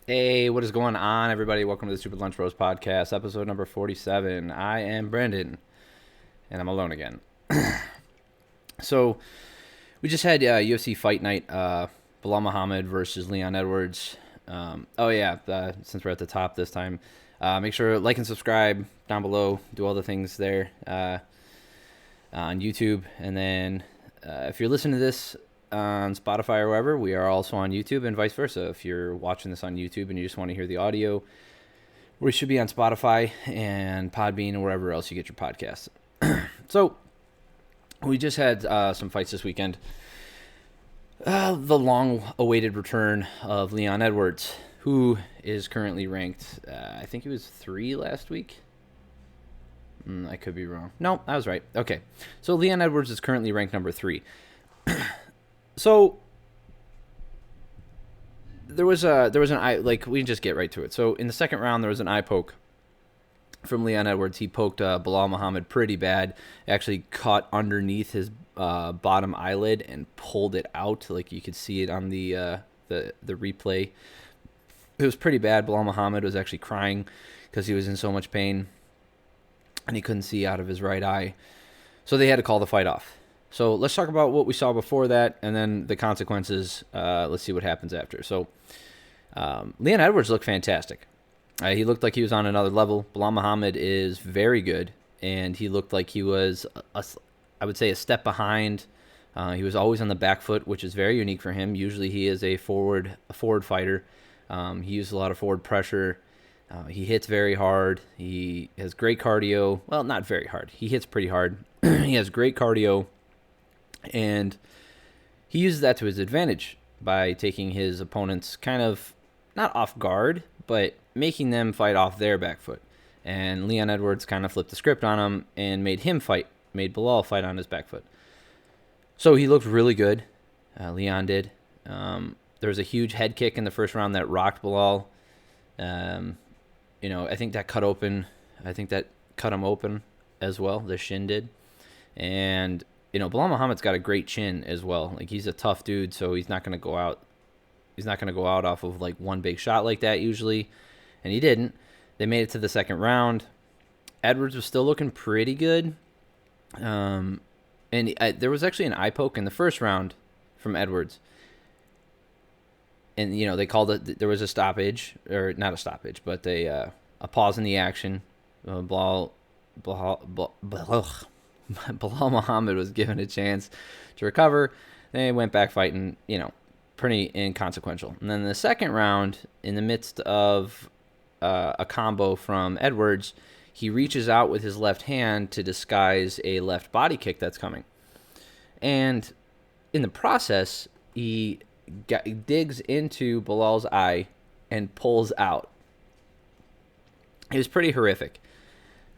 Hey, what is going on, everybody? Welcome to the Stupid Lunch Bros podcast, episode number 47. I am Brendan, and I'm alone again. So, we just had UFC Fight Night, Bilal Muhammad versus Leon Edwards. Since we're at the top this time, make sure to like and subscribe down below. Do all the things there on YouTube. And then if you're listening to this on Spotify or wherever, we are also on YouTube and vice versa. If you're watching this on YouTube and you just want to hear the audio, we should be on Spotify and Podbean and wherever else you get your podcasts. So we just had some fights this weekend. The long-awaited return of Leon Edwards, who is currently ranked, I think he was 3 last week. I could be wrong. No, I was right. Okay. So Leon Edwards is currently ranked number 3. So there was an eye, like, we can just get right to it. So in the second round, there was an eye poke from Leon Edwards. He poked Bilal Muhammad pretty bad. Actually caught underneath his bottom eyelid and pulled it out. Like, you could see it on the replay. It was pretty bad. Bilal Muhammad was actually crying because he was in so much pain and he couldn't see out of his right eye. So they had to call the fight off. So let's talk about what we saw before that and then the consequences. Let's see what happens after. So Leon Edwards looked fantastic. He looked like he was on another level. Bilal Muhammad is very good, and he looked like he was, I would say, a step behind. He was always on the back foot, which is very unique for him. Usually he is a forward fighter. He used a lot of forward pressure. He hits very hard. He has great cardio. Well, not very hard. He hits pretty hard. He has great cardio. And he uses that to his advantage by taking his opponents kind of not off guard, but making them fight off their back foot. And Leon Edwards kind of flipped the script on him and made Bilal fight on his back foot. So he looked really good. Leon did. There was a huge head kick in the first round that rocked Bilal. I think that cut him open as well. The shin did. And Bilal Muhammad's got a great chin as well. Like, he's a tough dude, so he's not going to go out. He's not going to go out off of like one big shot like that usually, and he didn't. They made it to the second round. Edwards was still looking pretty good, and there was actually an eye poke in the first round from Edwards, and they called it. There was a stoppage, or not a stoppage, but a pause in the action. Bilal Muhammad was given a chance to recover. They went back fighting, pretty inconsequential. And then the second round, in the midst of a combo from Edwards, he reaches out with his left hand to disguise a left body kick that's coming. And in the process, he digs into Bilal's eye and pulls out. It was pretty horrific,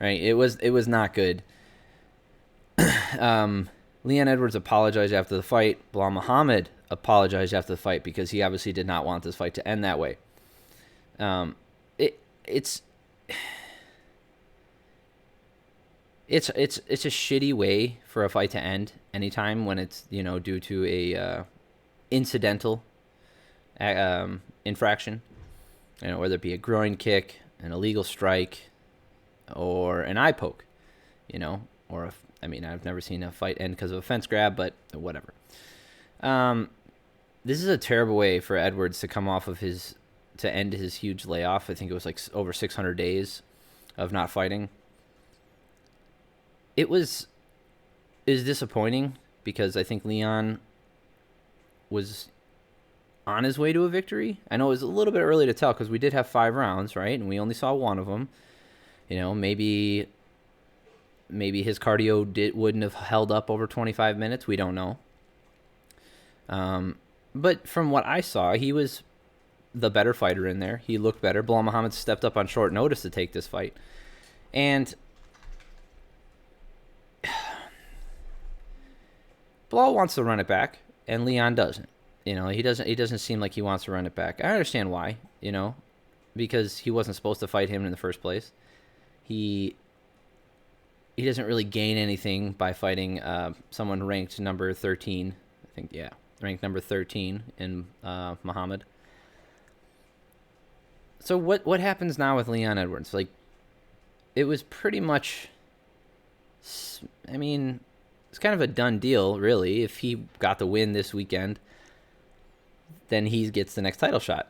right? It was not good. Leon Edwards apologized after the fight. Bilal Muhammad apologized after the fight because he obviously did not want this fight to end that way. It's a shitty way for a fight to end anytime when it's due to a incidental infraction, whether it be a groin kick, an illegal strike, or an eye poke, or I've never seen a fight end because of a fence grab, but whatever. This is a terrible way for Edwards to come off of to end his huge layoff. I think it was like over 600 days of not fighting. It is disappointing because I think Leon was on his way to a victory. I know it was a little bit early to tell because we did have 5 rounds, right? And we only saw one of them. Maybe his cardio wouldn't have held up over 25 minutes. We don't know. But from what I saw, he was the better fighter in there. He looked better. Bilal Muhammad stepped up on short notice to take this fight. And Bilal wants to run it back, and Leon doesn't. He doesn't seem like he wants to run it back. I understand why, because he wasn't supposed to fight him in the first place. He doesn't really gain anything by fighting someone ranked number 13. I think, ranked number 13 in Muhammad. So what happens now with Leon Edwards? Like, it was pretty much, I mean, it's kind of a done deal, really. If he got the win this weekend, then he gets the next title shot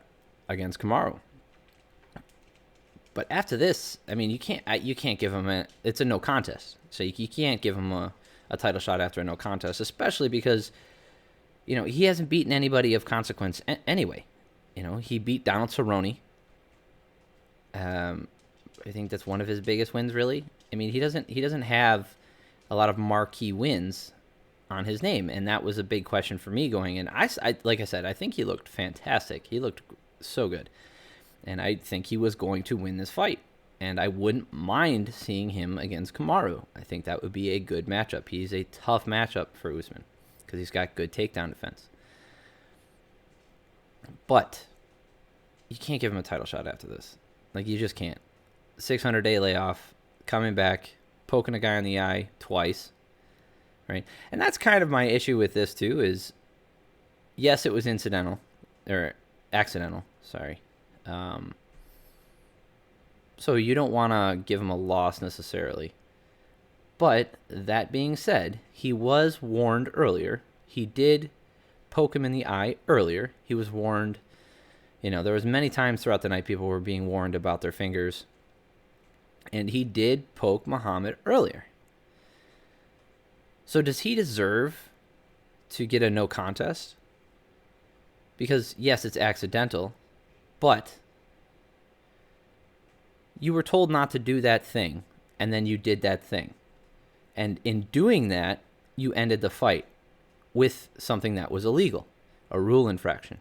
against Kamaru. But after this, I mean, you can't give him it's a no contest. So you can't give him a title shot after a no contest, especially because, he hasn't beaten anybody of consequence anyway. He beat Donald Cerrone. I think that's one of his biggest wins, really. I mean, he doesn't have a lot of marquee wins on his name, and that was a big question for me going in. I like I said, I think he looked fantastic. He looked so good, and I think he was going to win this fight. And I wouldn't mind seeing him against Kamaru. I think that would be a good matchup. He's a tough matchup for Usman because he's got good takedown defense. But you can't give him a title shot after this. Like, you just can't. 600-day layoff, coming back, poking a guy in the eye twice, right? And that's kind of my issue with this, too, is, yes, it was accidental. Sorry. So you don't want to give him a loss necessarily. But that being said, he was warned earlier. He did poke him in the eye earlier. He was warned. There was many times throughout the night people were being warned about their fingers. And he did poke Muhammad earlier. So does he deserve to get a no contest? Because, yes, it's accidental, but you were told not to do that thing, and then you did that thing. And in doing that, you ended the fight with something that was illegal, a rule infraction.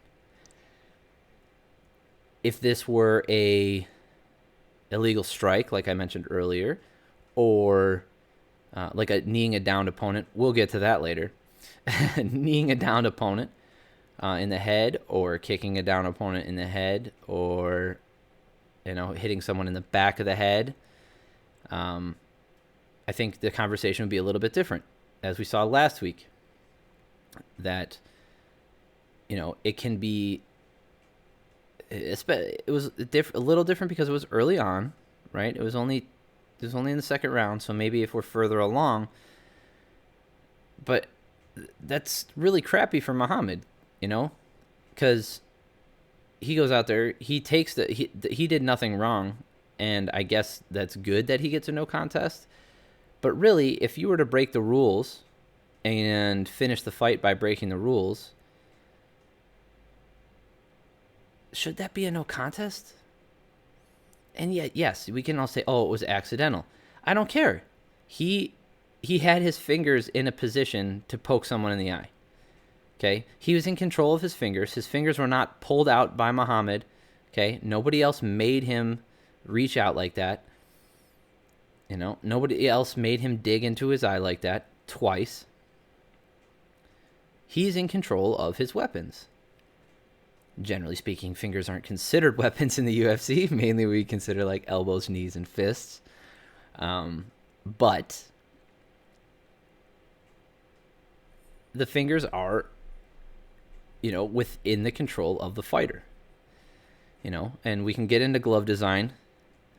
If this were a illegal strike, like I mentioned earlier, or like kneeing a downed opponent, we'll get to that later. Kneeing a downed opponent in the head, or kicking a downed opponent in the head, or hitting someone in the back of the head, I think the conversation would be a little bit different, as we saw last week. That it can be. It was a little different because it was early on, right? It was only in the second round, so maybe if we're further along. But that's really crappy for Muhammad, because he goes out there, he takes he did nothing wrong, and I guess that's good that he gets a no contest. But really, if you were to break the rules and finish the fight by breaking the rules, should that be a no contest? And yet, yes, we can all say, oh, it was accidental. I don't care. He had his fingers in a position to poke someone in the eye. Okay? He was in control of his fingers. His fingers were not pulled out by Muhammad. Okay? Nobody else made him reach out like that. Nobody else made him dig into his eye like that twice. He's in control of his weapons. Generally speaking, fingers aren't considered weapons in the UFC. Mainly we consider like elbows, knees, and fists. But the fingers are, within the control of the fighter. And we can get into glove design.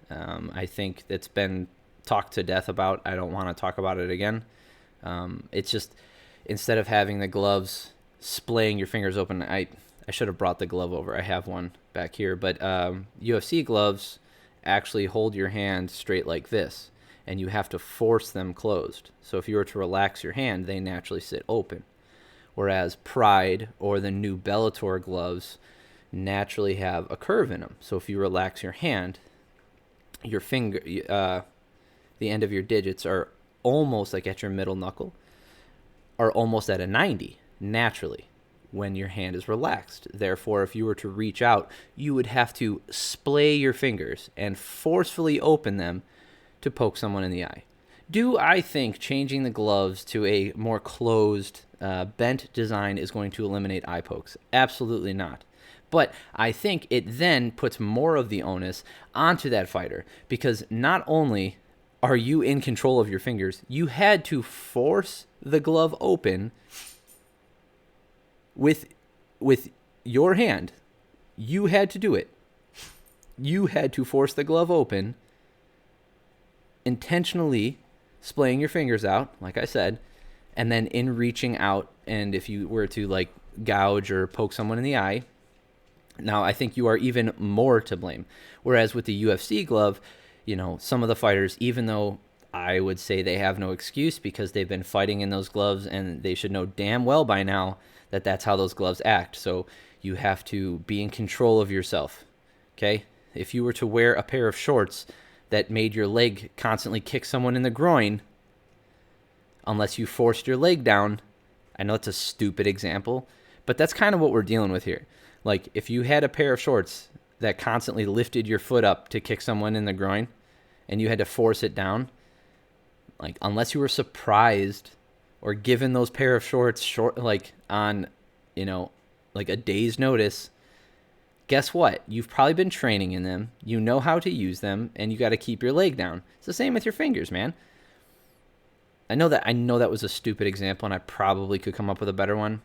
I think that's been talked to death about. I don't want to talk about it again. It's just, instead of having the gloves splaying your fingers open, I should have brought the glove over. I have one back here. But UFC gloves actually hold your hand straight like this, and you have to force them closed. So if you were to relax your hand, they naturally sit open. Whereas Pride or the new Bellator gloves naturally have a curve in them. So if you relax your hand, your finger, the end of your digits are almost like at your middle knuckle, are almost at a 90 naturally when your hand is relaxed. Therefore, if you were to reach out, you would have to splay your fingers and forcefully open them to poke someone in the eye. Do I think changing the gloves to a more closed, bent design is going to eliminate eye pokes? Absolutely not. But I think it then puts more of the onus onto that fighter, because not only are you in control of your fingers, you had to force the glove open with your hand. You had to do it. You had to force the glove open, intentionally splaying your fingers out, like I said, and then in reaching out, and if you were to like gouge or poke someone in the eye, now I think you are even more to blame. Whereas with the UFC glove, you know, some of the fighters, even though I would say they have no excuse because they've been fighting in those gloves and they should know damn well by now that that's how those gloves act. So you have to be in control of yourself, okay? If you were to wear a pair of shorts that made your leg constantly kick someone in the groin, unless you forced your leg down, I know it's a stupid example, but that's kind of what we're dealing with here. Like, if you had a pair of shorts that constantly lifted your foot up to kick someone in the groin and you had to force it down, like, unless you were surprised or given those pair of shorts like on, you know, like a day's notice, guess what? You've probably been training in them. You know how to use them, and you got to keep your leg down. It's the same with your fingers, man. I know that was a stupid example, and I probably could come up with a better one,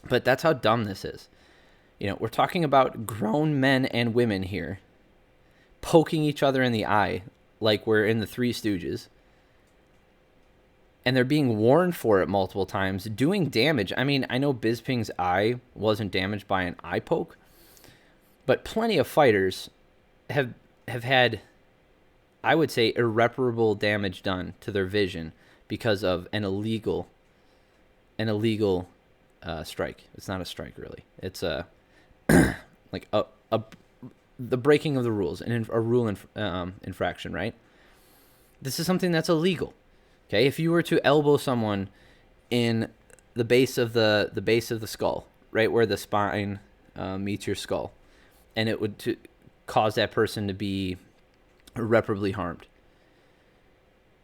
but that's how dumb this is. You know, we're talking about grown men and women here poking each other in the eye like we're in the Three Stooges, and they're being warned for it multiple times, doing damage. I mean, I know Bisping's eye wasn't damaged by an eye poke, but plenty of fighters have had, I would say, irreparable damage done to their vision because of an illegal strike. It's not a strike, really. It's a like the breaking of the rules, a rule infraction, right? This is something that's illegal. Okay, if you were to elbow someone in the base of the skull, right where the spine meets your skull, and it would cause that person to be irreparably harmed,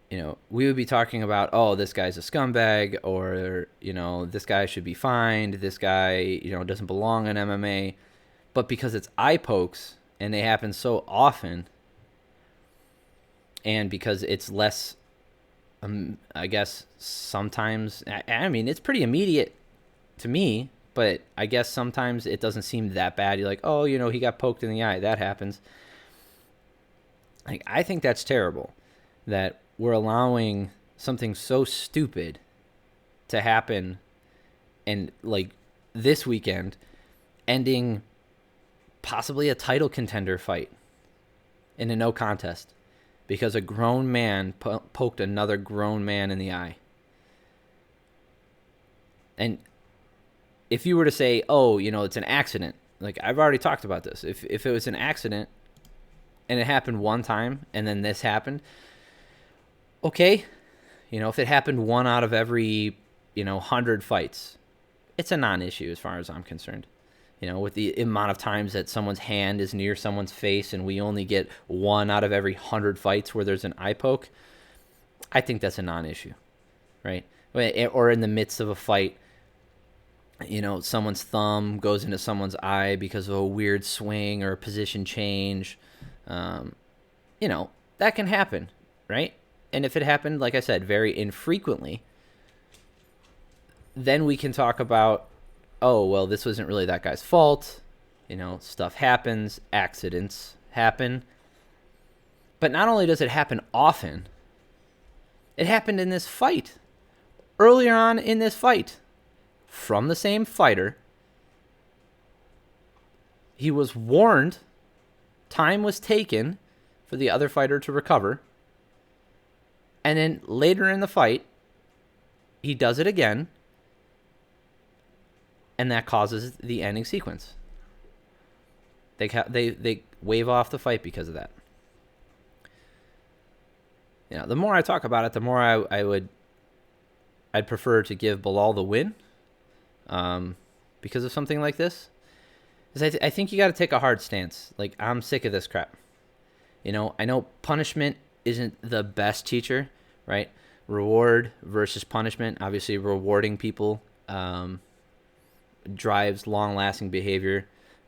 you know, we would be talking about, oh, this guy's a scumbag, or, you know, this guy should be fined, this guy, you know, doesn't belong in MMA. But because it's eye pokes and they happen so often, and because it's less, I guess sometimes, I mean, it's pretty immediate to me, but I guess sometimes it doesn't seem that bad. You're like, oh, you know, he got poked in the eye. That happens. Like, I think that's terrible that we're allowing something so stupid to happen, and like this weekend ending possibly a title contender fight in a no contest because a grown man poked another grown man in the eye. And if you were to say, oh, you know, it's an accident, like I've already talked about this. If it was an accident and it happened one time and then this happened, okay, you know, if it happened one out of every, you know, 100 fights, it's a non-issue as far as I'm concerned. You know, with the amount of times that someone's hand is near someone's face and we only get one out of every 100 fights where there's an eye poke, I think that's a non-issue, right? Or in the midst of a fight, you know, someone's thumb goes into someone's eye because of a weird swing or a position change. You know, that can happen, right? And if it happened, like I said, very infrequently, then we can talk about, oh, well, this wasn't really that guy's fault. You know, stuff happens, accidents happen. But not only does it happen often, it happened in this fight. Earlier on in this fight, from the same fighter, he was warned, time was taken for the other fighter to recover, and then later in the fight, he does it again, and that causes the ending sequence. They wave off the fight because of that. You know, the more I talk about it, the more I'd prefer to give Bilal the win, because of something like this. Because I think you got to take a hard stance. Like, I'm sick of this crap. You know, I know punishment isn't the best teacher, right? Reward versus punishment. Obviously, rewarding people drives long-lasting behavior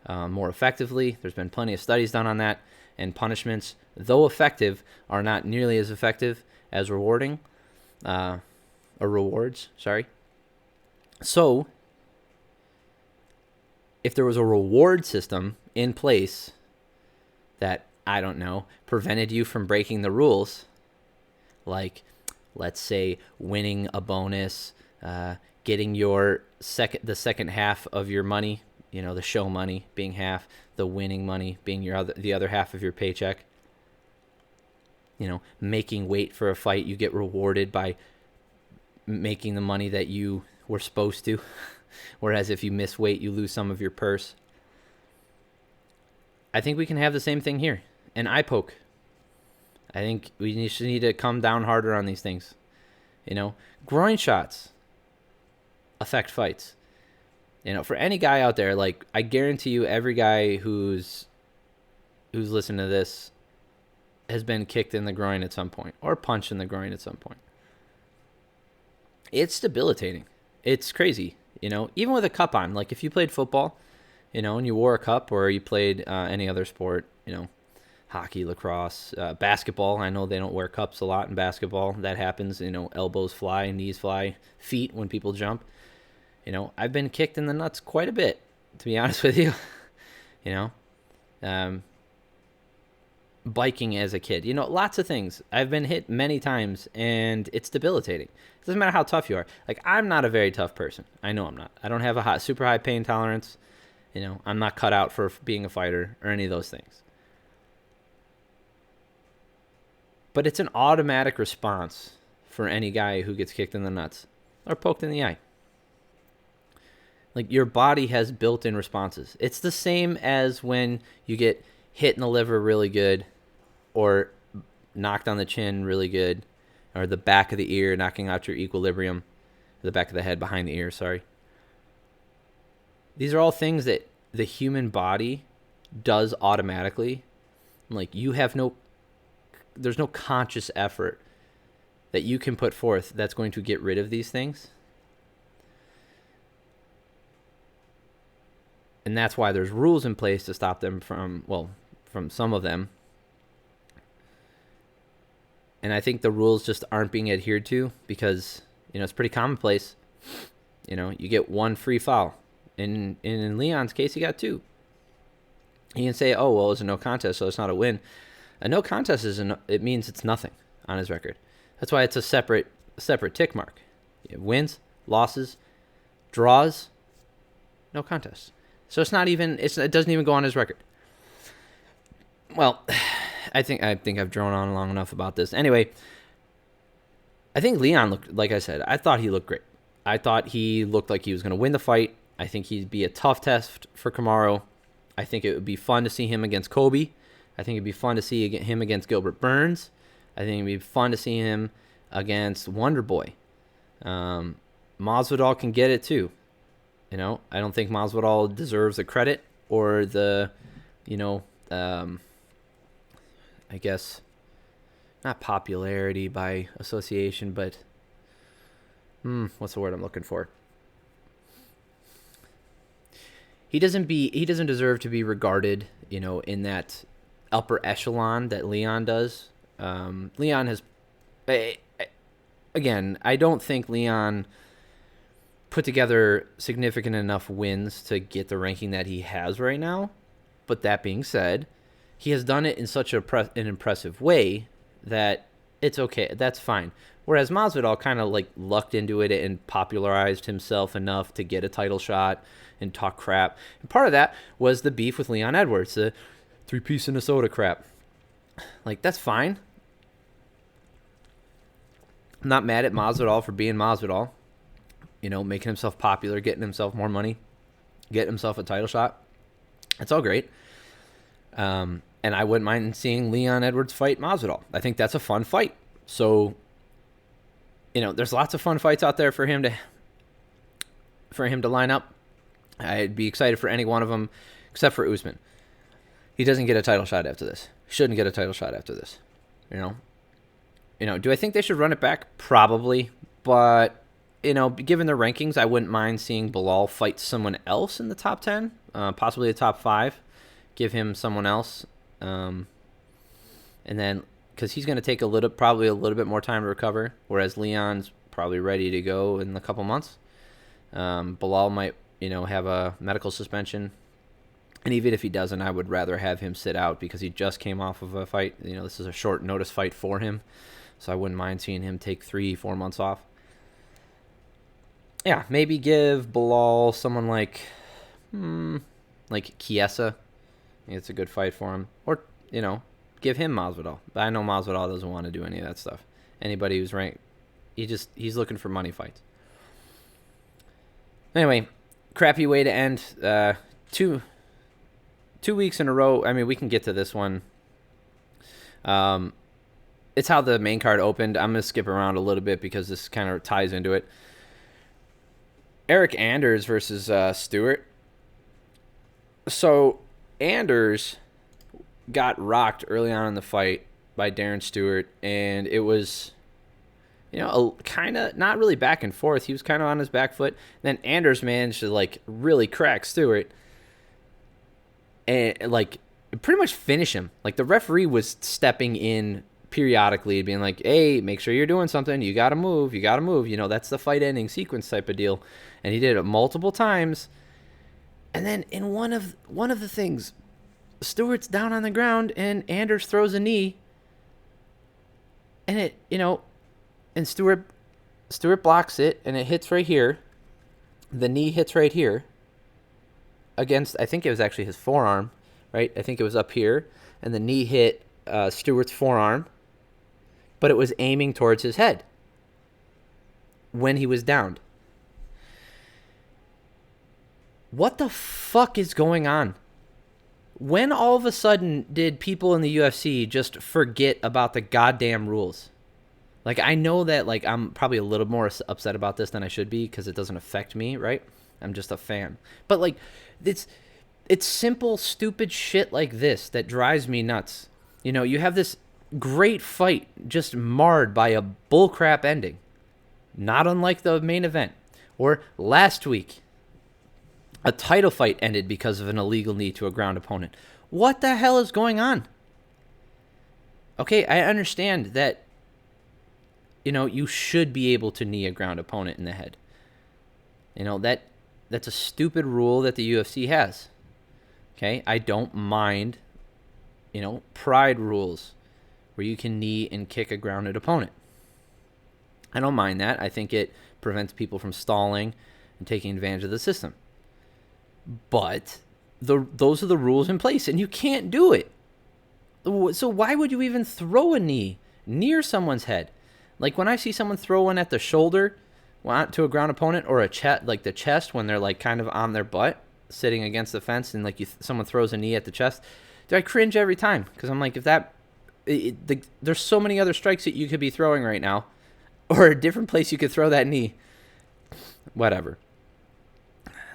more effectively. There's been plenty of studies done on that. And punishments, though effective, are not nearly as effective as rewarding, or rewards, sorry. So, if there was a reward system in place that, I don't know, prevented you from breaking the rules, like, let's say, winning a bonus, getting the second half of your money, the show money being half, the winning money being the other half of your paycheck. Making weight for a fight, you get rewarded by making the money that you were supposed to. Whereas if you miss weight, you lose some of your purse. I think we can have the same thing here. An eye poke. I think we need to come down harder on these things. Groin shots affect fights. For any guy out there, like, I guarantee you every guy who's listening to this has been kicked in the groin at some point or punched in the groin at some point. It's debilitating. It's crazy. Even with a cup on, like if you played football, and you wore a cup, or you played any other sport, hockey, lacrosse, basketball. I know they don't wear cups a lot in basketball. That happens, elbows fly, knees fly, feet when people jump. I've been kicked in the nuts quite a bit, to be honest with you. Biking as a kid, lots of things. I've been hit many times, and it's debilitating. It doesn't matter how tough you are. Like, I'm not a very tough person. I know I'm not. I don't have a super high pain tolerance. I'm not cut out for being a fighter or any of those things. But it's an automatic response for any guy who gets kicked in the nuts or poked in the eye. Like, your body has built-in responses. It's the same as when you get hit in the liver really good, or knocked on the chin really good, or the back of the ear, knocking out your equilibrium, the back of the head behind the ear, sorry. These are all things that the human body does automatically. Like, there's no conscious effort that you can put forth that's going to get rid of these things. And that's why there's rules in place to stop them from some of them. And I think the rules just aren't being adhered to because, it's pretty commonplace. You get one free foul. In Leon's case, he got two. You can say, oh, well, it's a no contest, so it's not a win. A no contest it means it's nothing on his record. That's why it's a separate tick mark. Wins, losses, draws, no contest. So it doesn't even go on his record. Well, I think I've drone on long enough about this. Anyway, I think Leon looked, like I said, I thought he looked great. I thought he looked like he was going to win the fight. I think he'd be a tough test for Kamaru. I think it would be fun to see him against Kobe. I think it'd be fun to see him against Gilbert Burns. I think it'd be fun to see him against Wonder Boy. Masvidal can get it too. I don't think Masvidal deserves the credit or the, I guess, not popularity by association, but what's the word I'm looking for? He doesn't deserve to be regarded, in that upper echelon that Leon does. Leon has, again, I don't think Leon put together significant enough wins to get the ranking that he has right now. But that being said, he has done it in such an impressive way that it's okay. That's fine. Whereas Masvidal kind of like lucked into it and popularized himself enough to get a title shot and talk crap. And part of that was the beef with Leon Edwards, the 3-piece in a soda crap. Like, that's fine. I'm not mad at Masvidal for being Masvidal. Making himself popular, getting himself more money, getting himself a title shot. That's all great. And I wouldn't mind seeing Leon Edwards fight Masvidal. I think that's a fun fight. So, there's lots of fun fights out there for him to line up. I'd be excited for any one of them, except for Usman. He doesn't get a title shot after this. Shouldn't get a title shot after this. Do I think they should run it back? Probably. But, given their rankings, I wouldn't mind seeing Bilal fight someone else in the top 10, possibly the top 5. Give him someone else. And then, because he's going to take probably a little bit more time to recover, whereas Leon's probably ready to go in a couple months. Bilal might, have a medical suspension And even if he doesn't, I would rather have him sit out because he just came off of a fight. This is a short notice fight for him. So I wouldn't mind seeing him take 3-4 months off. Yeah, maybe give Bilal someone like Chiesa. I think it's a good fight for him. Or, give him Masvidal. But I know Masvidal doesn't want to do any of that stuff. Anybody who's ranked, he's looking for money fights. Anyway, crappy way to end. 2 weeks in a row. I mean, we can get to this one. It's how the main card opened. I'm going to skip around a little bit because this kind of ties into it. Eric Anders versus Stewart. So Anders got rocked early on in the fight by Darren Stewart, and it was, kind of not really back and forth. He was kind of on his back foot. Then Anders managed to really crack Stewart and pretty much finish him. The referee was stepping in periodically, being like, "Hey, make sure you're doing something. You gotta move. You gotta move." That's the fight ending sequence type of deal. And he did it multiple times. And then in one of the things, Stewart's down on the ground and Anders throws a knee. And it, and Stewart blocks it and it hits right here. The knee hits right here against, I think it was actually his forearm, right? I think it was up here. And the knee hit Stewart's forearm, but it was aiming towards his head when he was downed. What the fuck is going on? When all of a sudden did people in the UFC just forget about the goddamn rules? I know that I'm probably a little more upset about this than I should be because it doesn't affect me, right? I'm just a fan. But it's simple, stupid shit like this that drives me nuts. You have this great fight just marred by a bullcrap ending, not unlike the main event. Or last week, a title fight ended because of an illegal knee to a ground opponent. What the hell is going on? Okay, I understand that, you should be able to knee a ground opponent in the head. That's a stupid rule that the UFC has. Okay, I don't mind, pride rules where you can knee and kick a grounded opponent. I don't mind that. I think it prevents people from stalling and taking advantage of the system. But those are the rules in place, and you can't do it. So why would you even throw a knee near someone's head? When I see someone throw one at the shoulder to a ground opponent, or the chest when they're kind of on their butt, sitting against the fence, and someone throws a knee at the chest, I cringe every time because I'm like, there's so many other strikes that you could be throwing right now, or a different place you could throw that knee. Whatever.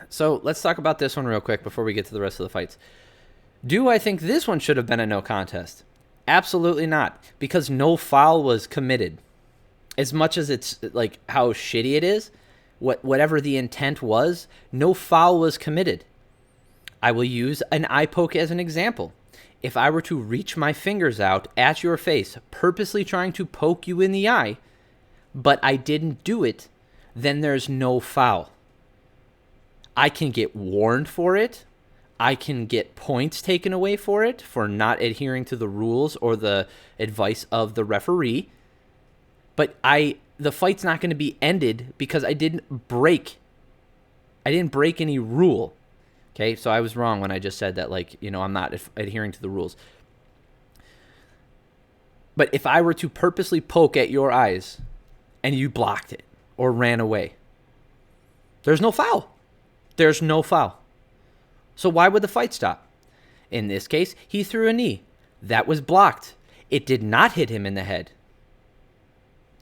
So let's talk about this one real quick before we get to the rest of the fights. Do I think this one should have been a no contest? Absolutely not, because no foul was committed. As much as it's how shitty it is, whatever the intent was, no foul was committed. I will use an eye poke as an example. If I were to reach my fingers out at your face, purposely trying to poke you in the eye, but I didn't do it, then there's no foul. I can get warned for it. I can get points taken away for it, for not adhering to the rules or the advice of the referee. But the fight's not going to be ended because I didn't break any rule. Okay, so I was wrong when I just said that, I'm not adhering to the rules. But if I were to purposely poke at your eyes and you blocked it or ran away, there's no foul. There's no foul. So why would the fight stop? In this case, he threw a knee. That was blocked. It did not hit him in the head.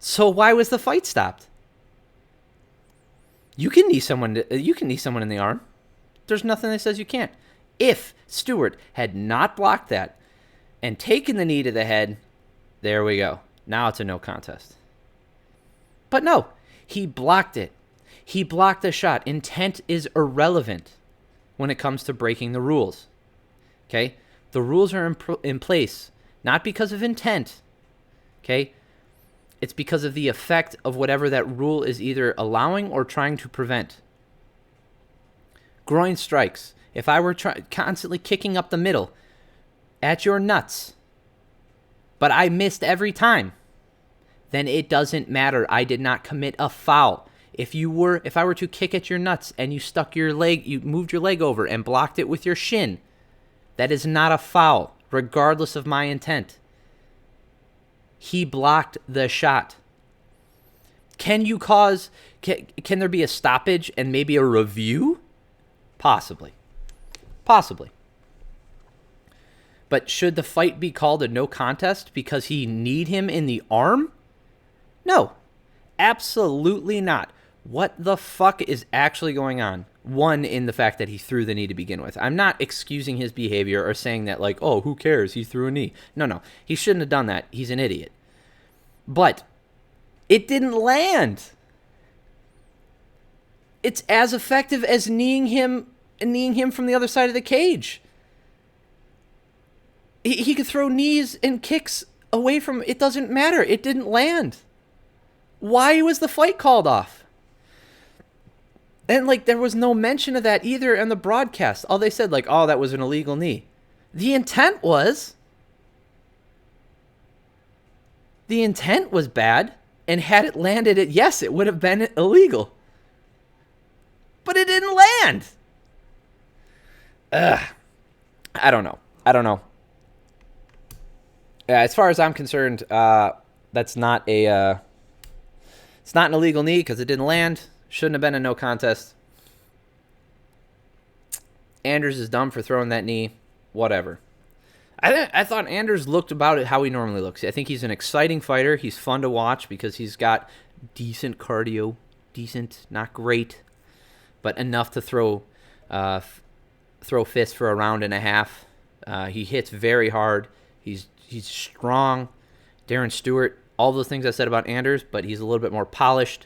So why was the fight stopped? You can knee someone in the arm. There's nothing that says you can't. If Stewart had not blocked that and taken the knee to the head, there we go. Now it's a no contest. But no, he blocked it. He blocked the shot. Intent is irrelevant when it comes to breaking the rules. Okay? The rules are in place not because of intent. Okay? It's because of the effect of whatever that rule is either allowing or trying to prevent. Groin strikes. if I were constantly kicking up the middle at your nuts, but I missed every time, then it doesn't matter. I did not commit a foul. If I were to kick at your nuts and you stuck your leg, you moved your leg over and blocked it with your shin, that is not a foul, regardless of my intent. He blocked the shot. Can there be a stoppage and maybe a review? Possibly. But should the fight be called a no contest because he kneed him in the arm? No, absolutely not. What the fuck is actually going on? One, in the fact that he threw the knee to begin with. I'm not excusing his behavior or saying that, like, oh, who cares? He threw a knee. No. He shouldn't have done that. He's an idiot. But it didn't land. It's as effective as kneeing him from the other side of the cage. He could throw knees and kicks away from it. Doesn't matter. It didn't land. Why was the fight called off? And, like, there was no mention of that either in the broadcast. All they said, like, oh, that was an illegal knee. The intent was bad, and had it landed, it would have been illegal. But it didn't land. I don't know. As far as I'm concerned, that's not it's not an illegal knee because it didn't land. Shouldn't have been a no contest. Anders is dumb for throwing that knee. Whatever. I thought Anders looked about it how he normally looks. I think he's an exciting fighter. He's fun to watch because he's got decent cardio. Decent, not great, but enough to throw fists for a round and a half. He hits very hard. He's strong. Darren Stewart, all those things I said about Anders, but he's a little bit more polished.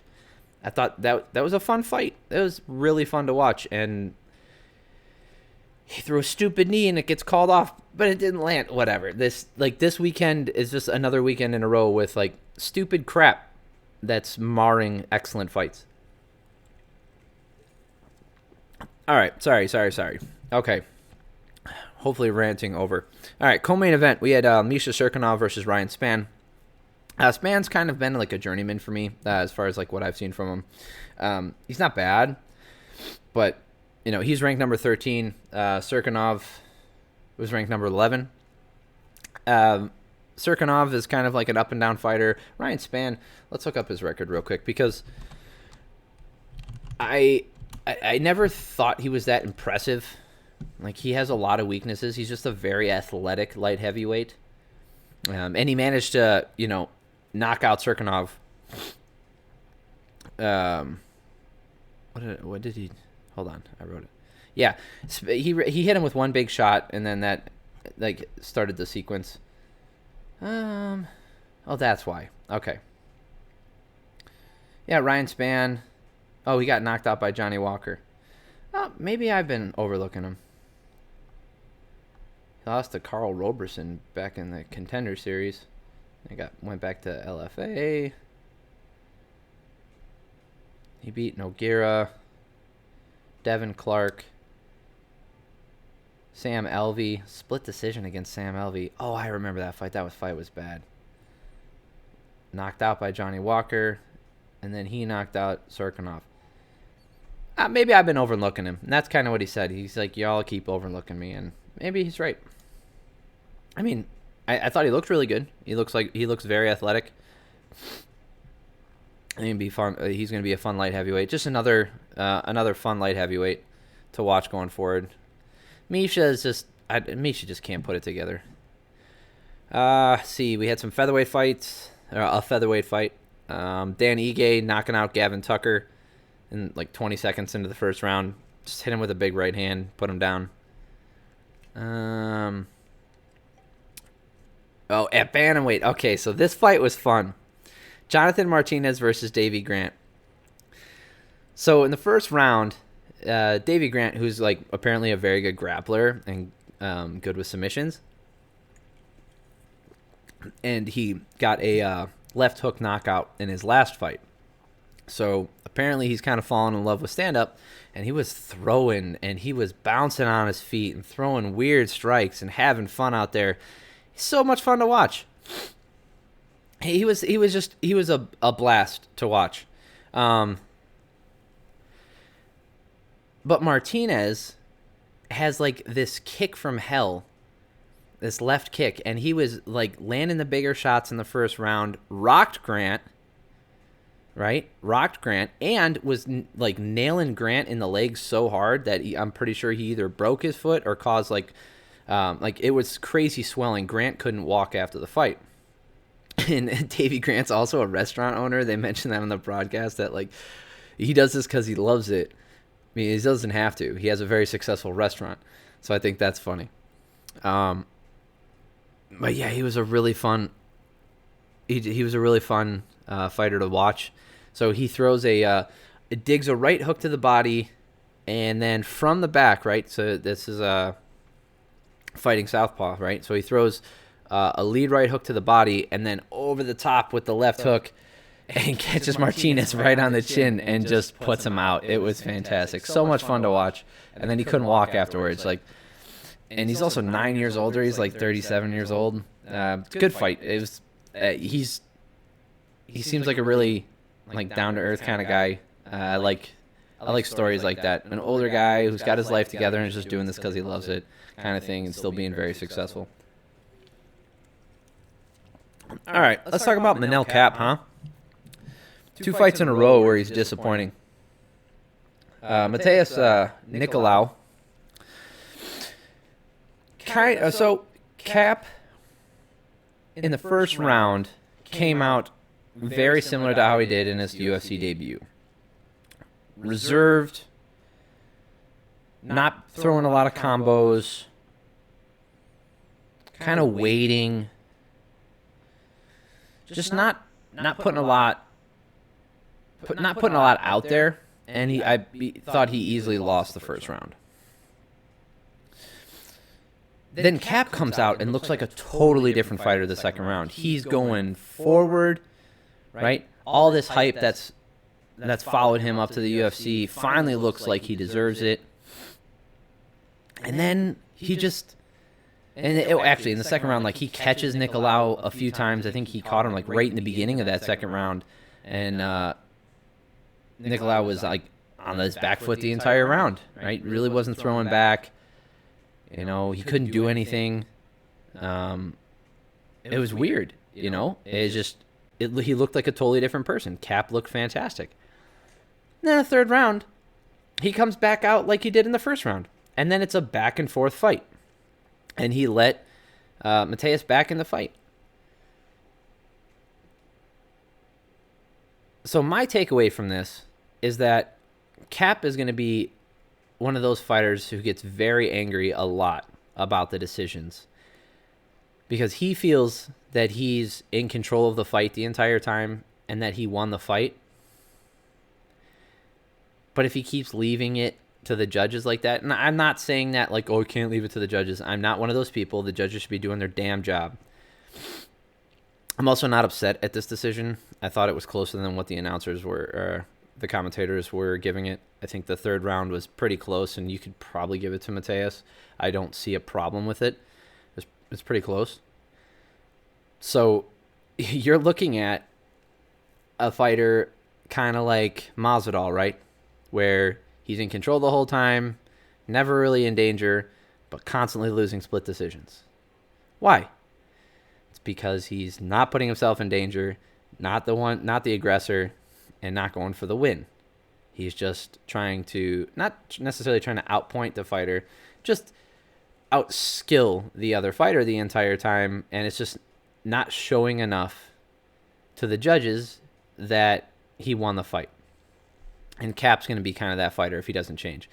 I thought that was a fun fight. It was really fun to watch, and he threw a stupid knee and it gets called off, but it didn't land. Whatever. This weekend is just another weekend in a row with, like, stupid crap that's marring excellent fights. All right. Sorry. Okay. Hopefully ranting over. All right, co-main event. We had Misha Cirkunov versus Ryan Spann. Spann's kind of been like a journeyman for me as far as like what I've seen from him. He's not bad, but he's ranked number 13. Cirkunov was ranked number 11. Cirkunov is kind of like an up and down fighter. Ryan Spann, let's look up his record real quick because I never thought he was that impressive. Like, he has a lot of weaknesses. He's just a very athletic light heavyweight. And he managed to, knock out Cirkunov. What did he... Hold on, I wrote it. Yeah, he hit him with one big shot, and then that, like, started the sequence. Oh, that's why. Okay. Yeah, Ryan Spann. Oh, he got knocked out by Johnny Walker. Oh, maybe I've been overlooking him. He lost to Carl Roberson back in the Contender Series. He went back to LFA. He beat Nogueira, Devin Clark, Sam Alvey. Split decision against Sam Alvey. Oh, I remember that fight. That fight was bad. Knocked out by Johnny Walker, and then he knocked out Cirkunov. Maybe I've been overlooking him. And that's kind of what he said. He's like, y'all keep overlooking me, and maybe he's right. I mean, I thought he looked really good. He looks very athletic. I think he's going to be a fun light heavyweight. Just another fun light heavyweight to watch going forward. Misha just can't put it together. See, we had some featherweight fights. A featherweight fight. Dan Ige knocking out Gavin Tucker in like 20 seconds into the first round. Just hit him with a big right hand, put him down. At bantamweight. Okay, so this fight was fun. Jonathan Martinez versus Davey Grant. So in the first round, Davey Grant, who's like apparently a very good grappler and good with submissions, and he got a left hook knockout in his last fight. So apparently he's kind of fallen in love with stand-up, and he was throwing and he was bouncing on his feet and throwing weird strikes and having fun out there. He's so much fun to watch. He was a blast to watch. But Martinez has like this kick from hell, this left kick, and he was like landing the bigger shots in the first round, rocked Grant, and was like nailing Grant in the legs so hard that I'm pretty sure he either broke his foot or caused like it was crazy swelling. Grant couldn't walk after the fight. And Davey Grant's also a restaurant owner. They mentioned that on the broadcast that like he does this because he loves it. I mean, he doesn't have to. He has a very successful restaurant, so I think that's funny. But yeah, he was a really fun. He was a really fun fighter to watch. So he throws it digs a right hook to the body, and then from the back, right. So this is fighting southpaw, right. So he throws a lead right hook to the body, and then over the top with the left hook. And catches Martinez right on the chin and just puts him out. It was fantastic. So much fun to watch. And then he couldn't walk afterwards. And he's also 9 years older. He's like 37 years old. Good fight. It was. He seems like a really like down to earth kind of guy. I like stories like that. An older guy who's got his life together and is just doing this because he loves it, kind of thing, and still being very successful. All right, let's talk about Manel Kape, huh? Two fights in a row where he's disappointing. Mateus Nicolau. So Kape in the first round came out very similar to how he did in his UFC debut. Reserved, not throwing a lot of combos, kind of waiting, just not putting a lot. Not putting a lot out there, and I thought he easily lost the first round. Then Kape comes out and looks like a totally different fighter the second round. He's going forward, right? All this hype that's followed him up to the UFC finally looks like he deserves it. And then he just... actually, in the second round, like, he catches Nicolau a few times. I think he caught him, like, right in the beginning of that second round. And Nicolau was like on his back foot the entire round, right? Really wasn't throwing back. You know, he couldn't do anything. It was weird, you know? He looked like a totally different person. Kape looked fantastic. And then the third round, he comes back out like he did in the first round. And then it's a back and forth fight. And he let Mateus back in the fight. So my takeaway from this is that Kape is going to be one of those fighters who gets very angry a lot about the decisions because he feels that he's in control of the fight the entire time and that he won the fight. But if he keeps leaving it to the judges like that, and I'm not saying that like, oh, you can't leave it to the judges. I'm not one of those people. The judges should be doing their damn job. I'm also not upset at this decision. I thought it was closer than what the announcers were, the commentators were giving it. I think the third round was pretty close, and you could probably give it to Mateus. I don't see a problem with it. It's pretty close. So you're looking at a fighter kind of like Masvidal, right? Where he's in control the whole time, never really in danger, but constantly losing split decisions. Why? It's because he's not putting himself in danger, not the aggressor, and not going for the win. He's just trying to, not necessarily trying to outpoint the fighter, just outskill the other fighter the entire time, and it's just not showing enough to the judges that he won the fight. And Kape's going to be kind of that fighter if he doesn't change.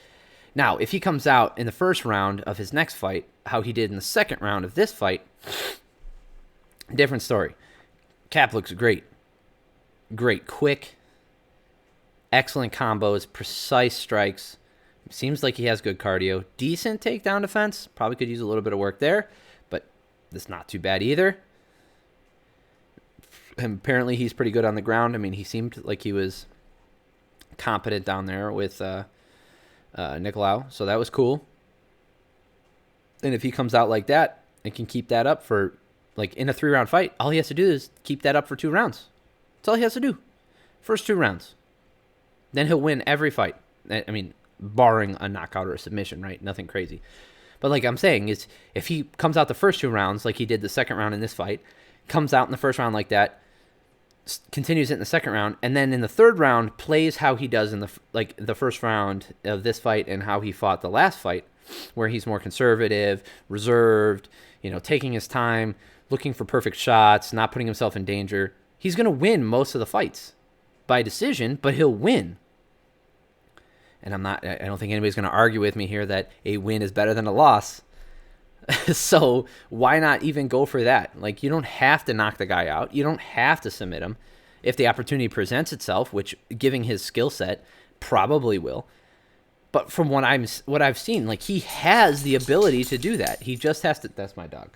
Now, if he comes out in the first round of his next fight, how he did in the second round of this fight, different story. Kape looks great. Great, quick, excellent combos, precise strikes. Seems like he has good cardio. Decent takedown defense. Probably could use a little bit of work there, but it's not too bad either. And apparently he's pretty good on the ground. I mean, he seemed like he was competent down there with Nicolau. So that was cool. And if he comes out like that and can keep that up for, like, in a 3-round fight, all he has to do is keep that up for 2 rounds. That's all he has to do. First 2 rounds. Then he'll win every fight. I mean, barring a knockout or a submission, right? Nothing crazy. But like I'm saying, is if he comes out the first 2 rounds like he did the second round in this fight, comes out in the first round like that, continues it in the second round, and then in the third round plays how he does in the first round of this fight and how he fought the last fight, where he's more conservative, reserved, taking his time, looking for perfect shots, not putting himself in danger, he's going to win most of the fights by decision, but he'll win. And I don't think anybody's going to argue with me here that a win is better than a loss. So why not even go for that? Like, you don't have to knock the guy out. You don't have to submit him. If the opportunity presents itself, which, given his skill set, probably will. But from what I've seen, like, he has the ability to do that. He just has to. That's my dog.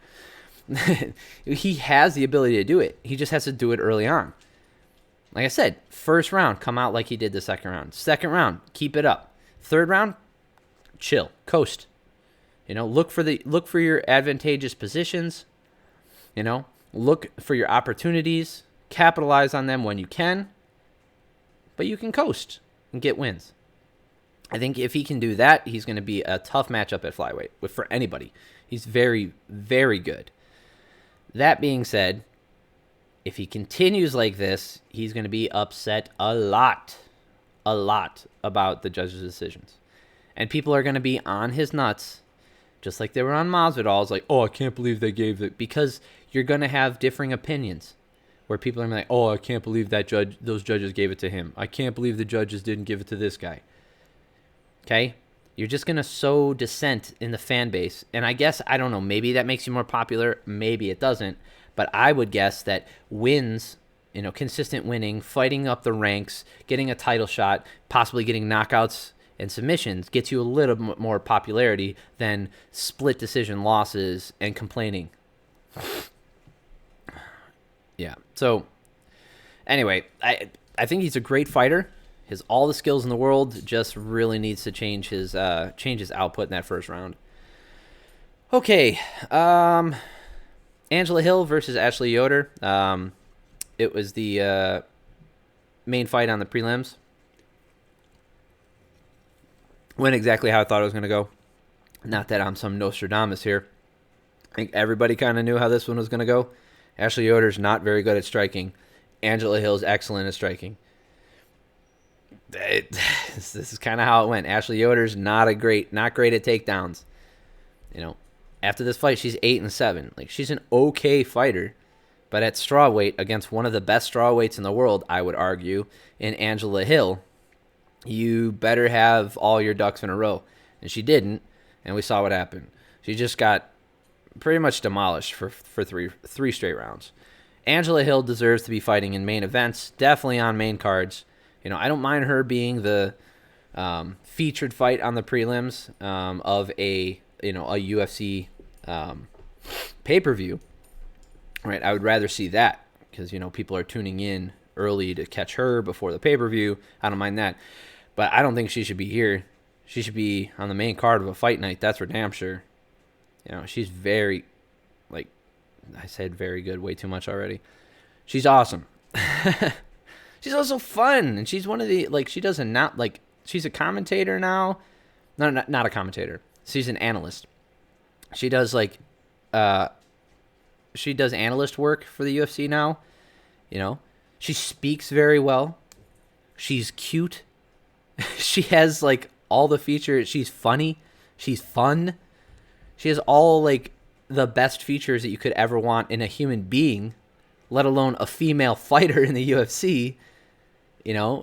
He has the ability to do it. He just has to do it early on. Like I said, first round, come out like he did the second round. Second round, keep it up. Third round, chill, coast. Look for your advantageous positions. Look for your opportunities. Capitalize on them when you can. But you can coast and get wins. I think if he can do that, he's going to be a tough matchup at flyweight for anybody. He's very, very good. That being said, if he continues like this, he's going to be upset a lot about the judges' decisions. And people are going to be on his nuts, just like they were on Masvidal's, like, oh, I can't believe they gave it. Because you're going to have differing opinions where people are like, oh, I can't believe those judges gave it to him. I can't believe the judges didn't give it to this guy. Okay? You're just going to sow dissent in the fan base. And I guess, I don't know, maybe that makes you more popular. Maybe it doesn't. But I would guess that wins, consistent winning, fighting up the ranks, getting a title shot, possibly getting knockouts and submissions gets you a little more popularity than split decision losses and complaining. Yeah. So, anyway, I think he's a great fighter. He has all the skills in the world. Just really needs to change his output in that first round. Okay. Angela Hill versus Ashley Yoder. It was the main fight on the prelims. Went exactly how I thought it was going to go. Not that I'm some Nostradamus here. I think everybody kind of knew how this one was going to go. Ashley Yoder's not very good at striking. Angela Hill's excellent at striking. This is kind of how it went. Ashley Yoder's not great at takedowns. After this fight, she's 8-7. Like, she's an okay fighter, but at strawweight against one of the best strawweights in the world, I would argue, in Angela Hill, you better have all your ducks in a row. And she didn't, and we saw what happened. She just got pretty much demolished for three straight rounds. Angela Hill deserves to be fighting in main events, definitely on main cards. I don't mind her being the featured fight on the prelims of a UFC pay-per-view, right? I would rather see that because, people are tuning in early to catch her before the pay-per-view. I don't mind that. But I don't think she should be here. She should be on the main card of a fight night. That's for damn sure. She's very, like I said, very good. Way too much already. She's awesome. She's also fun. And she's one of the, she does she's a commentator now. No, not a commentator. She's an analyst. She does analyst work for the UFC now. She speaks very well. She's cute. She has all the features. She's funny. She's fun. She has all the best features that you could ever want in a human being, let alone a female fighter in the UFC.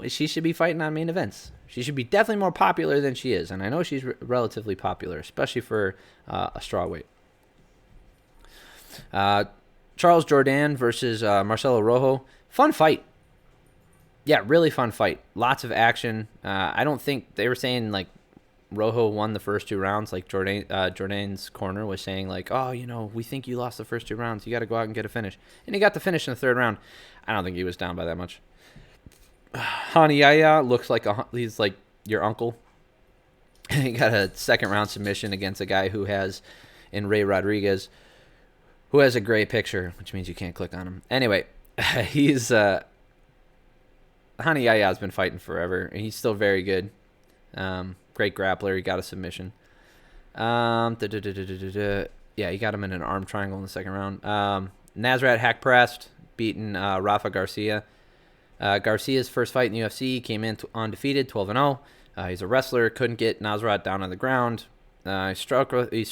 She should be fighting on main events. She should be definitely more popular than she is. And I know she's relatively popular, especially for a strawweight. Charles Jourdain versus Marcelo Rojo. Fun fight. Yeah, really fun fight. Lots of action. I don't think they were saying Rojo won the first 2 rounds. Jourdain's corner was saying we think you lost the first 2 rounds. You got to go out and get a finish. And he got the finish in the 3rd round. I don't think he was down by that much. Hanayaya looks like he's like your uncle. He got a second round submission against a guy who has, in Ray Rodriguez, who has a gray picture, which means you can't click on him. Anyway, he's Hanayaya's been fighting forever, and he's still very good. Great grappler. He got a submission. Yeah, he got him in an arm triangle in the second round. Nasrat hack pressed, beating Rafa Garcia. Garcia's first fight in the UFC, came in undefeated, 12-0. He's a wrestler, couldn't get Nasrat down on the ground. He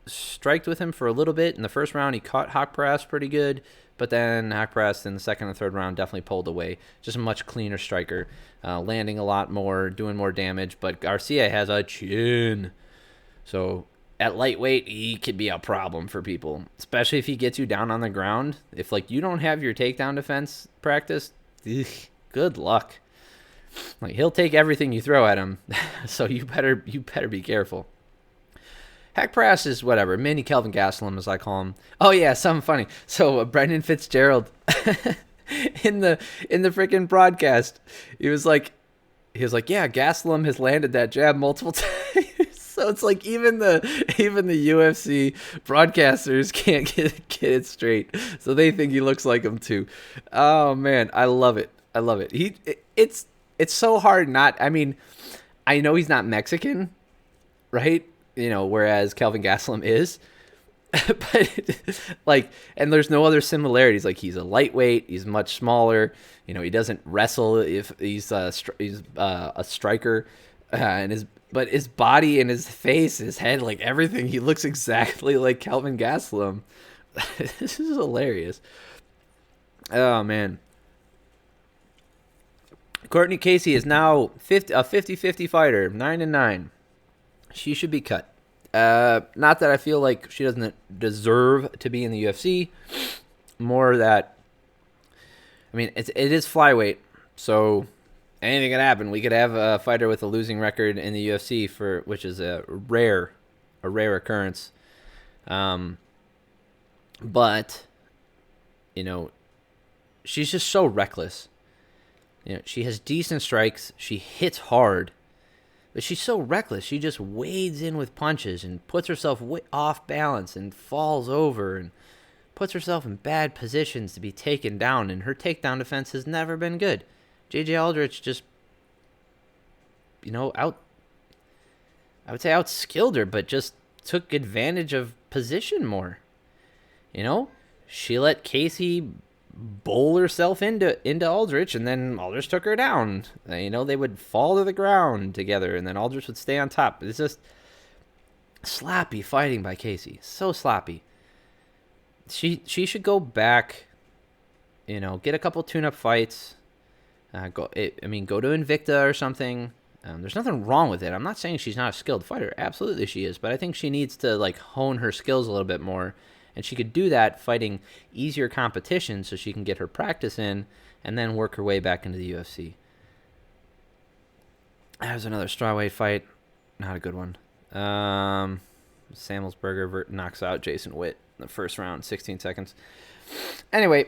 striked with him for a little bit. In the first round, he caught hack press pretty good, but then hack press in the second and third round definitely pulled away. Just a much cleaner striker, landing a lot more, doing more damage, but Garcia has a chin. So at lightweight, he could be a problem for people, especially if he gets you down on the ground. If like you don't have your takedown defense practiced, good luck. Like he'll take everything you throw at him, so you better be careful. Hack press is whatever. Mini Kelvin Gastelum, as I call him. Oh yeah, something funny. So Brendan Fitzgerald in the freaking broadcast, he was like, yeah, Gastelum has landed that jab multiple times. So it's like even the UFC broadcasters can't get it straight. So they think he looks like him too. Oh man, I love it. It's so hard not. I mean, I know he's not Mexican, right? You know, whereas Kelvin Gastelum is. But like, and there's no other similarities. Like he's a lightweight, he's much smaller. You know, he doesn't wrestle. If he's a striker, but his body and his face, his head, like everything, he looks exactly like Kelvin Gastelum. This is hilarious. Oh man. Courtney Casey is now a 50-50 fighter, 9-9. She should be cut. Not that I feel like she doesn't deserve to be in the UFC. More that, I mean, it is flyweight, so anything can happen. We could have a fighter with a losing record in the UFC which is a rare occurrence. But you know, she's just so reckless. You know, she has decent strikes. She hits hard. But she's so reckless. She just wades in with punches and puts herself off balance and falls over and puts herself in bad positions to be taken down. And her takedown defense has never been good. J.J. Aldrich just, you know, I would say outskilled her, but just took advantage of position more. You know, she let Casey bowl herself into Aldrich, and then Aldrich took her down. You know, they would fall to the ground together, and then Aldrich would stay on top. It's just sloppy fighting by Casey. So sloppy. She should go back, you know, get a couple tune-up fights. Go to Invicta or something. There's nothing wrong with it. I'm not saying she's not a skilled fighter. Absolutely she is. But I think she needs to, like, hone her skills a little bit more. And she could do that fighting easier competition so she can get her practice in and then work her way back into the UFC. That was another strawweight fight. Not a good one. Samuelsberger knocks out Jason Witt in the first round, 16 seconds. Anyway,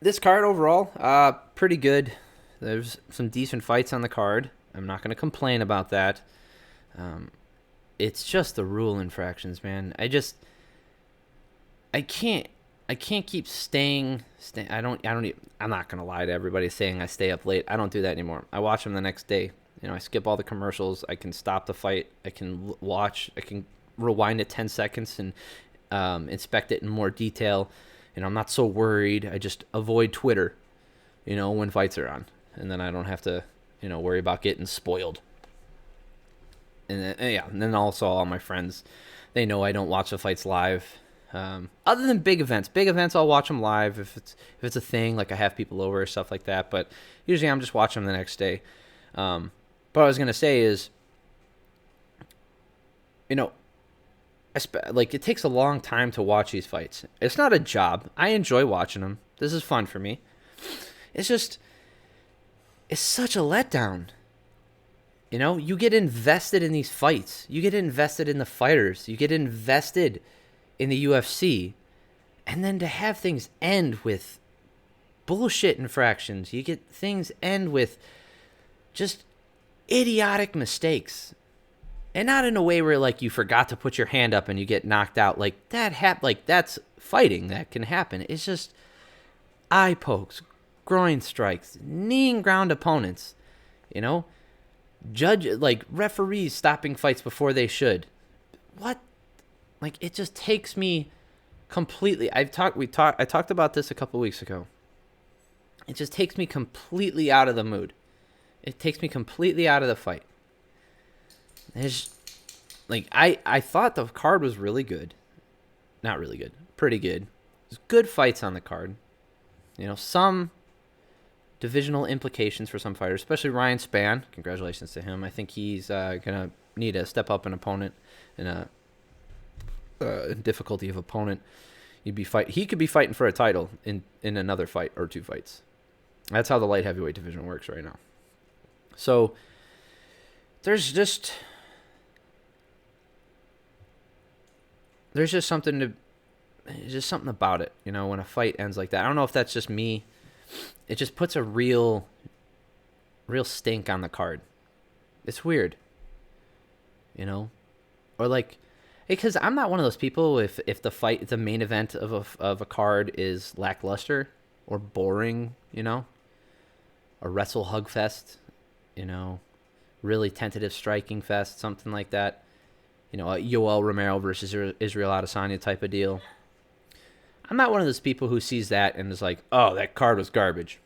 this card overall, pretty good. There's some decent fights on the card. I'm not going to complain about that. It's just the rule infractions, man. I can't keep staying. I'm not gonna lie to everybody saying I stay up late. I don't do that anymore. I watch them the next day. You know, I skip all the commercials. I can stop the fight. I can watch. I can rewind it 10 seconds and inspect it in more detail. You know, I'm not so worried. I just avoid Twitter, you know, when fights are on, and then I don't have to, you know, worry about getting spoiled. And then also all my friends, they know I don't watch the fights live. Other than big events, I'll watch them live if it's a thing, like I have people over or stuff like that. But usually I'm just watching them the next day. But what I was gonna say is, you know, it takes a long time to watch these fights. It's not a job. I enjoy watching them. This is fun for me. It's just, it's such a letdown. You know, you get invested in these fights. You get invested in the fighters. You get invested in the UFC, and then to have things end with bullshit infractions. You get things end with just idiotic mistakes. And not in a way where, like, you forgot to put your hand up and you get knocked out. Like, that's fighting. That can happen. It's just eye pokes, groin strikes, kneeing ground opponents. You know? Referees stopping fights before they should. What? Like, it just takes me completely. I talked about this a couple weeks ago. It just takes me completely out of the mood. It takes me completely out of the fight. It's like I thought the card was really good. Not really good. Pretty good. There's good fights on the card. You know, some divisional implications for some fighters, especially Ryan Spann. Congratulations to him. I think he's going to need to step up an opponent in a difficulty of opponent. He could be fighting for a title in another fight or 2 fights. That's how the light heavyweight division works right now. So there's just something about it, you know, when a fight ends like that. I don't know if that's just me. It just puts a real stink on the card. It's weird, you know, or like, because I'm not one of those people. If the main event of a card is lackluster or boring, you know, a wrestle hug fest, you know, really tentative striking fest, something like that. You know, a Yoel Romero versus Israel Adesanya type of deal. I'm not one of those people who sees that and is like, oh, that card was garbage.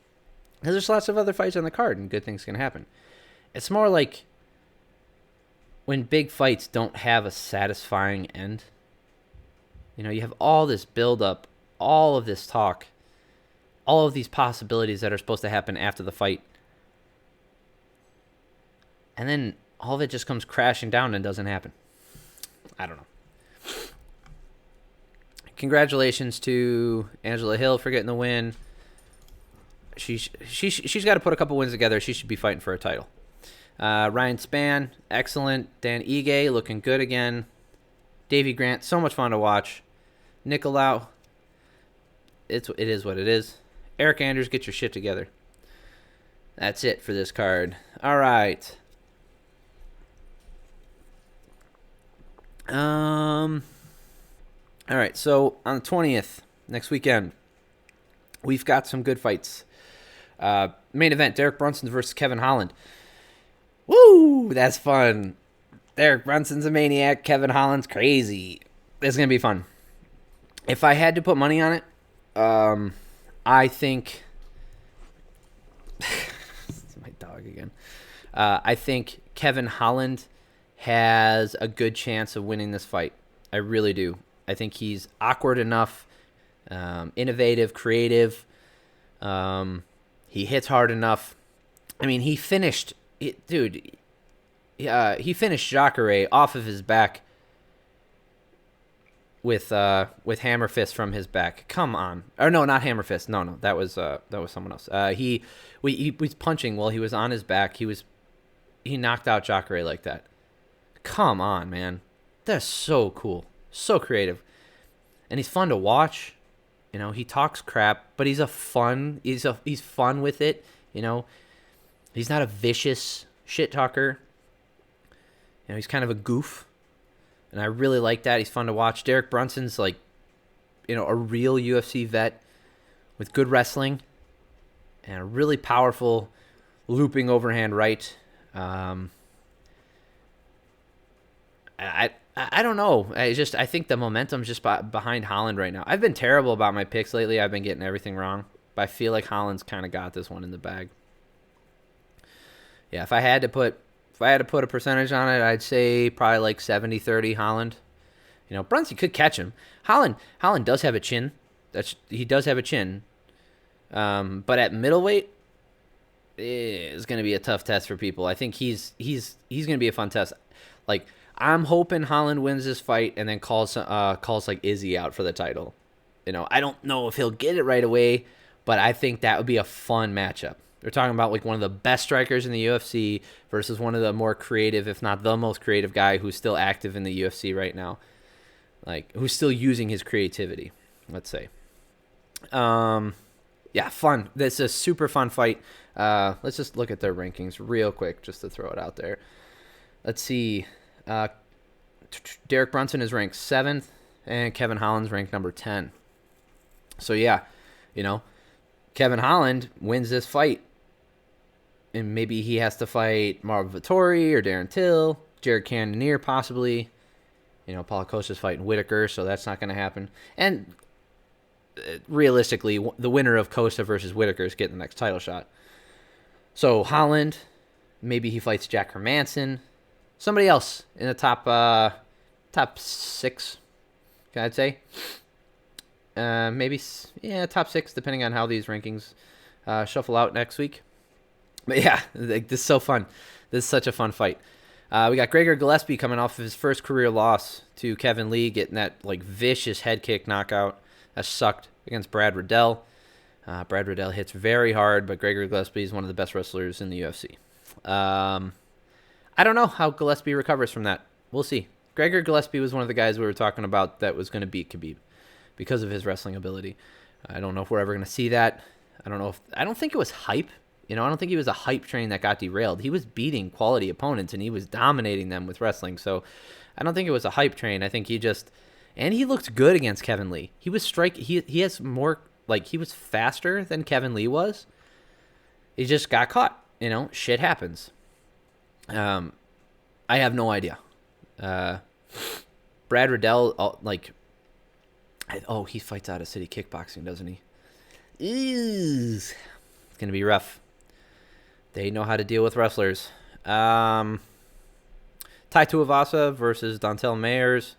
Because there's lots of other fights on the card and good things can happen. It's more like when big fights don't have a satisfying end. You know, you have all this build-up, all of this talk, all of these possibilities that are supposed to happen after the fight. And then all of it just comes crashing down and doesn't happen. I don't know. Congratulations to Angela Hill for getting the win. She's got to put a couple wins together. She should be fighting for a title. Ryan Spann, excellent. Dan Ige, looking good again. Davey Grant, so much fun to watch. Nicolau, it is what it is. Eric Anders, get your shit together. That's it for this card. All right. All right, so on the 20th, next weekend, we've got some good fights. Main event, Derek Brunson versus Kevin Holland. Woo, that's fun. Derek Brunson's a maniac. Kevin Holland's crazy. It's going to be fun. If I had to put money on it, I think... It's my dog again. I think Kevin Holland has a good chance of winning this fight. I really do. I think he's awkward enough, innovative, creative. He hits hard enough. I mean, he finished Jacare off of his back with hammer fist from his back. Come on. Or no, not hammer fist. No, that was someone else. He was punching while he was on his back. He knocked out Jacare like that. Come on, man. That's so cool. So creative. And he's fun to watch. You know, he talks crap, but he's fun with it, you know. He's not a vicious shit talker. You know, he's kind of a goof. And I really like that. He's fun to watch. Derek Brunson's like, you know, a real UFC vet with good wrestling and a really powerful looping overhand right. I don't know. I think the momentum's just behind Holland right now. I've been terrible about my picks lately. I've been getting everything wrong. But I feel like Holland's kind of got this one in the bag. Yeah, if I had to put a percentage on it, I'd say probably like 70-30 Holland. You know, Brunson could catch him. Holland does have a chin. He does have a chin. But at middleweight, it's going to be a tough test for people. I think he's going to be a fun test. Like, I'm hoping Holland wins this fight and then calls like Izzy out for the title. You know, I don't know if he'll get it right away, but I think that would be a fun matchup. They're talking about like one of the best strikers in the UFC versus one of the more creative, if not the most creative guy who's still active in the UFC right now. Like, who's still using his creativity, let's say. Yeah, fun. This is a super fun fight. Let's just look at their rankings real quick just to throw it out there. Let's see. Derek Brunson is ranked 7th, and Kevin Holland's ranked number 10. So, yeah, Kevin Holland wins this fight, and maybe he has to fight Marvin Vettori or Darren Till, Jared Cannonier possibly. Paulo Costa's fighting Whitaker, so that's not going to happen. And realistically, the winner of Costa versus Whitaker is getting the next title shot. So Holland, maybe he fights Jack Hermanson. Somebody else in the top 6, I'd say. Maybe, top 6, depending on how these rankings shuffle out next week. But yeah, this is so fun. This is such a fun fight. We got Gregor Gillespie coming off of his first career loss to Kevin Lee, getting that vicious head kick knockout that sucked against Brad Riddell. Brad Riddell hits very hard, but Gregor Gillespie is one of the best wrestlers in the UFC. I don't know how Gillespie recovers from that. We'll see. Gregor Gillespie was one of the guys we were talking about that was going to beat Khabib because of his wrestling ability. I don't know if we're ever going to see that. I don't think it was hype. I don't think he was a hype train that got derailed. He was beating quality opponents, and he was dominating them with wrestling. So I don't think it was a hype train. I think he just... And he looked good against Kevin Lee. He was he has more... he was faster than Kevin Lee was. He just got caught. Shit happens. I have no idea. Brad Riddell, he fights out of City Kickboxing, doesn't he? It's going to be rough. They know how to deal with wrestlers. Tai Tuivasa versus Dontel Mayers.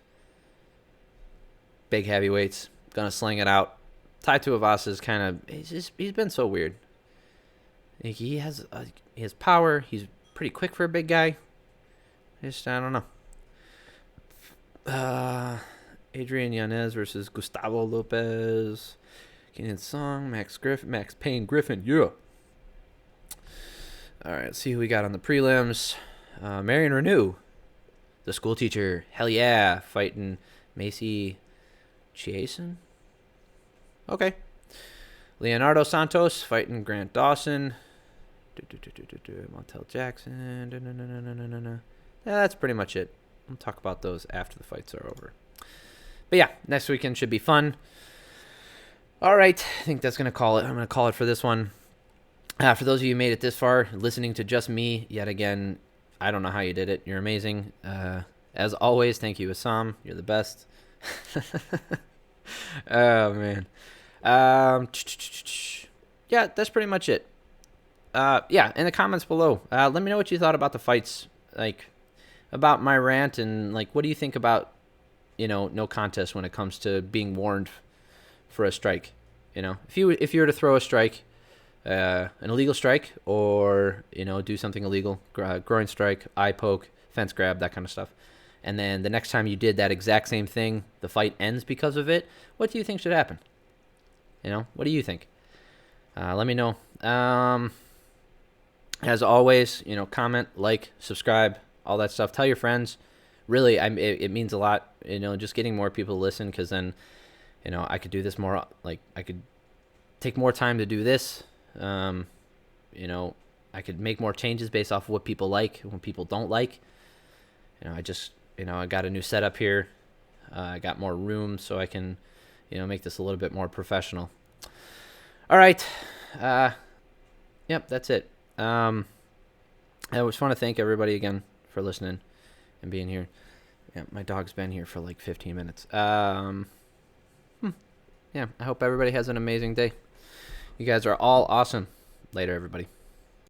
Big heavyweights. Gonna sling it out. Tai Tuivasa is kind of... He's been so weird. He has power. He's pretty quick for a big guy. I don't know. Adrian Yanez versus Gustavo Lopez. Kenan Song, Max Payne Griffin. Yeah. All right, let's see who we got on the prelims. Marion Renew, the school teacher. Hell yeah. Fighting Macy Chiasen. Okay. Leonardo Santos fighting Grant Dawson. Montel Jackson. Yeah, that's pretty much it. We'll talk about those after the fights are over. But yeah, next weekend should be fun. All right, I think that's going to call it. I'm going to call it for this one. For those of you who made it this far, listening to just me, yet again, I don't know how you did it. You're amazing. As always, thank you, Assam. You're the best. Oh, man. Yeah, that's pretty much it. Yeah, in the comments below, let me know what you thought about the fights, about my rant, and what do you think about, no contest when it comes to being warned for a strike. If you were to throw a strike, an illegal strike, or do something illegal, groin strike, eye poke, fence grab, that kind of stuff, and then the next time you did that exact same thing, the fight ends because of it, what do you think should happen? What do you think? Let me know. As always, comment, like, subscribe, all that stuff. Tell your friends. Really, it means a lot, just getting more people to listen, because then, I could do this more, I could take more time to do this. I could make more changes based off of what people like and what people don't like. I got a new setup here. I got more room, so I can, make this a little bit more professional. All right. Yep, that's it. I just want to thank everybody again for listening and being here. Yeah, my dog's been here for 15 minutes. Yeah, I hope everybody has an amazing day. You guys are all awesome. Later, everybody.